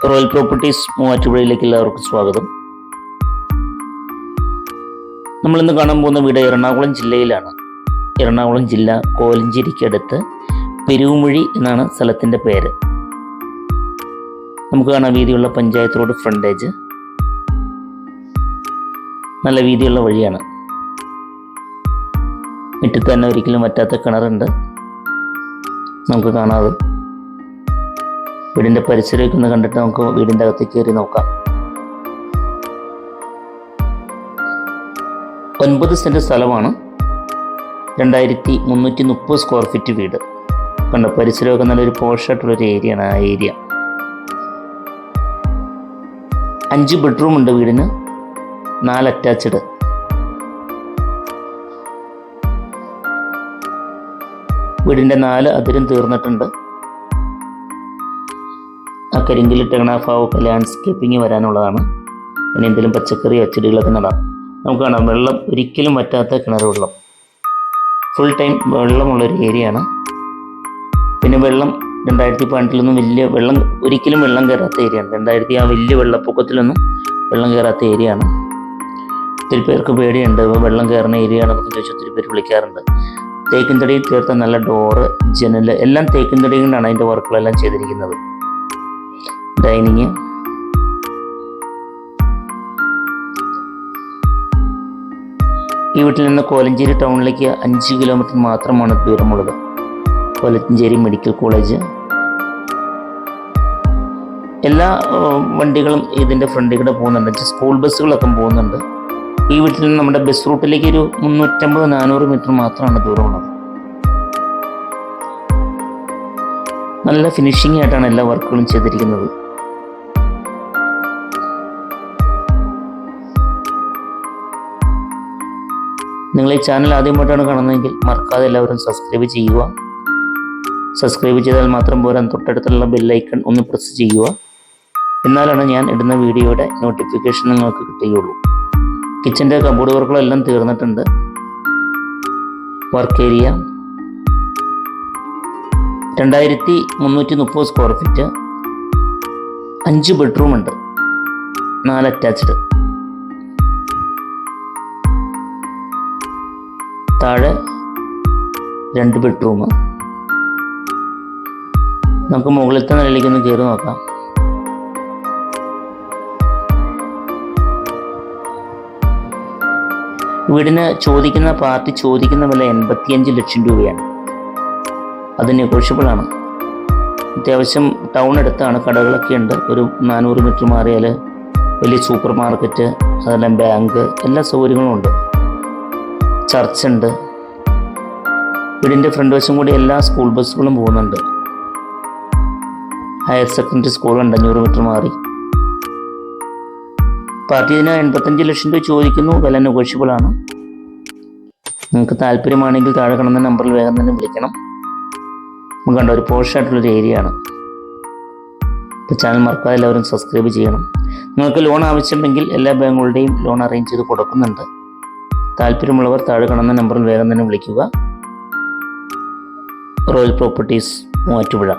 Royal properties മൂവാറ്റുപുഴയിലേക്ക് എല്ലാവർക്കും സ്വാഗതം. നമ്മളിന്ന് കാണാൻ പോകുന്ന വീട് എറണാകുളം ജില്ലയിലാണ്. എറണാകുളം ജില്ല കോലഞ്ചേരിക്കടുത്ത് പെരുവുമൊഴി എന്നാണ് സ്ഥലത്തിൻ്റെ പേര്. നമുക്ക് കാണാൻ വീതിയുള്ള പഞ്ചായത്ത് റോഡ് ഫ്രണ്ടേജ്, നല്ല വീതിയുള്ള വഴിയാണ്. മുറ്റത്ത് തന്നെ ഒരിക്കലും വറ്റാത്ത കിണറുണ്ട്. നമുക്ക് കാണാതെ വീടിൻ്റെ പരിസരമൊക്കെ ഒന്ന് കണ്ടിട്ട് നമുക്ക് വീടിൻ്റെ അകത്തേക്ക് കയറി നോക്കാം. 9 സെൻറ്റ് സ്ഥലമാണ്, 2330 സ്ക്വയർ ഫീറ്റ് വീട്. കണ്ട പരിസരമൊക്കെ നല്ലൊരു പോഷായിട്ടുള്ളൊരു ഏരിയയാണ് ആ ഏരിയ. 5 ബെഡ്റൂം ഉണ്ട് വീടിന്, 4 അറ്റാച്ച്ഡ്. വീടിൻ്റെ 4 അതിരും തീർന്നിട്ടുണ്ട്. ആ കരിങ്കിലിട്ട ഭാവമൊക്കെ ലാൻഡ്സ്കേപ്പിംഗ് വരാനുള്ളതാണ്. പിന്നെ എന്തെങ്കിലും പച്ചക്കറിയോ ചെടികളൊക്കെ നടാം. നമുക്ക് കാണാം വെള്ളം ഒരിക്കലും വറ്റാത്ത കിണർ വെള്ളം, ഫുൾ ടൈം വെള്ളമുള്ളൊരു ഏരിയയാണ്. പിന്നെ വെള്ളം 2018 വലിയ വെള്ളം ഒരിക്കലും വെള്ളം കയറാത്ത ഏരിയയാണ്. 2000 ആ വലിയ വെള്ളപ്പൊക്കത്തിലൊന്നും വെള്ളം കയറാത്ത ഏരിയയാണ്. ഒത്തിരി പേർക്ക് പേടിയുണ്ട് വെള്ളം കയറുന്ന ഏരിയ ആണെന്നൊക്കെ ചോദിച്ചാൽ ഒത്തിരി പേര് വിളിക്കാറുണ്ട്. തേക്കിൻ തടിയിൽ തീർത്ത നല്ല ഡോറ്, ജനൽ എല്ലാം തേക്കിൻ തടി കൊണ്ടാണ് അതിൻ്റെ വർക്കുകളെല്ലാം ചെയ്തിരിക്കുന്നത്. ഡൈനിങ്, ഈ വീട്ടിൽ നിന്ന് കോലഞ്ചേരി ടൗണിലേക്ക് 5 കിലോമീറ്റർ മാത്രമാണ് ദൂരമുള്ളത്. കോലഞ്ചേരി മെഡിക്കൽ കോളേജ്, എല്ലാ വണ്ടികളും ഇതിൻ്റെ ഫ്രണ്ടിൽ കൂടെ പോകുന്നുണ്ട്. സ്കൂൾ ബസ്സുകളൊക്കെ പോകുന്നുണ്ട്. ഈ വീട്ടിൽ നിന്ന് നമ്മുടെ ബസ് റൂട്ടിലേക്ക് ഒരു 350-400 മീറ്റർ മാത്രമാണ് ദൂരമുള്ളത്. നല്ല ഫിനിഷിംഗ് ആയിട്ടാണ് എല്ലാ വർക്കുകളും ചെയ്തിരിക്കുന്നത്. നിങ്ങൾ ഈ ചാനൽ ആദ്യമായിട്ടാണ് കാണുന്നതെങ്കിൽ മറക്കാതെ എല്ലാവരും സബ്സ്ക്രൈബ് ചെയ്യുക. സബ്സ്ക്രൈബ് ചെയ്താൽ മാത്രം പോരാ, തൊട്ടടുത്തുള്ള ബെല്ലൈക്കൺ ഒന്ന് പ്രസ് ചെയ്യുക. എന്നാലാണ് ഞാൻ ഇടുന്ന വീഡിയോയുടെ നോട്ടിഫിക്കേഷൻ നിങ്ങൾക്ക് കിട്ടുകയുള്ളൂ. കിച്ചൻ്റെ കബോർഡ് വർക്കുകളെല്ലാം തീർന്നിട്ടുണ്ട്. Work area 2330 square feet, 5 bedroom ഉണ്ട്, 4 അറ്റാച്ച്ഡ്. താഴെ 2 ബെഡ്റൂം. നമുക്ക് മുകളിലത്തെ നിലയിലേക്ക് ഒന്ന് കയറി നോക്കാം. വീടിന് പാർട്ടി ചോദിക്കുന്ന വില 85 ലക്ഷം രൂപയാണ്. അത് നെഗോഷ്യബിൾ ആണ്. അത്യാവശ്യം ടൗൺ അടുത്താണ്, കടകളൊക്കെ ഉണ്ട്. ഒരു 400 മീറ്റർ മാറിയാൽ വലിയ സൂപ്പർ മാർക്കറ്റ്, അതെല്ലാം ബാങ്ക്, എല്ലാ സൗകര്യങ്ങളും ഉണ്ട്. ചർച്ച് ഉണ്ട്. വീടിൻ്റെ ഫ്രണ്ട് വശം കൂടി എല്ലാ സ്കൂൾ ബസ്സുകളും പോകുന്നുണ്ട്. ഹയർ സെക്കൻഡറി സ്കൂളുണ്ട് 500 മീറ്റർ മാറി. പാർട്ടി ഇതിന് 85 ലക്ഷം രൂപ ചോദിക്കുന്നു. വില നെഗോഷ്യബിൾ ആണ്. നിങ്ങൾക്ക് താല്പര്യമാണെങ്കിൽ താഴെ കാണുന്ന നമ്പറിൽ വേഗം തന്നെ വിളിക്കണം. നമുക്ക് കണ്ട ഒരു പോഷായിട്ടുള്ളൊരു ഏരിയ ആണ്. ഇപ്പോൾ ചാനൽ മറക്കാതെ എല്ലാവരും സബ്സ്ക്രൈബ് ചെയ്യണം. നിങ്ങൾക്ക് ലോൺ ആവശ്യമെങ്കിൽ എല്ലാ ബാങ്കുകളുടെയും ലോൺ അറേഞ്ച് ചെയ്ത് കൊടുക്കുന്നുണ്ട്. താല്പര്യമുള്ളവർ താഴെ കാണുന്ന നമ്പറിൽ വേഗം തന്നെ വിളിക്കുക. Royal properties Muvattupuzha.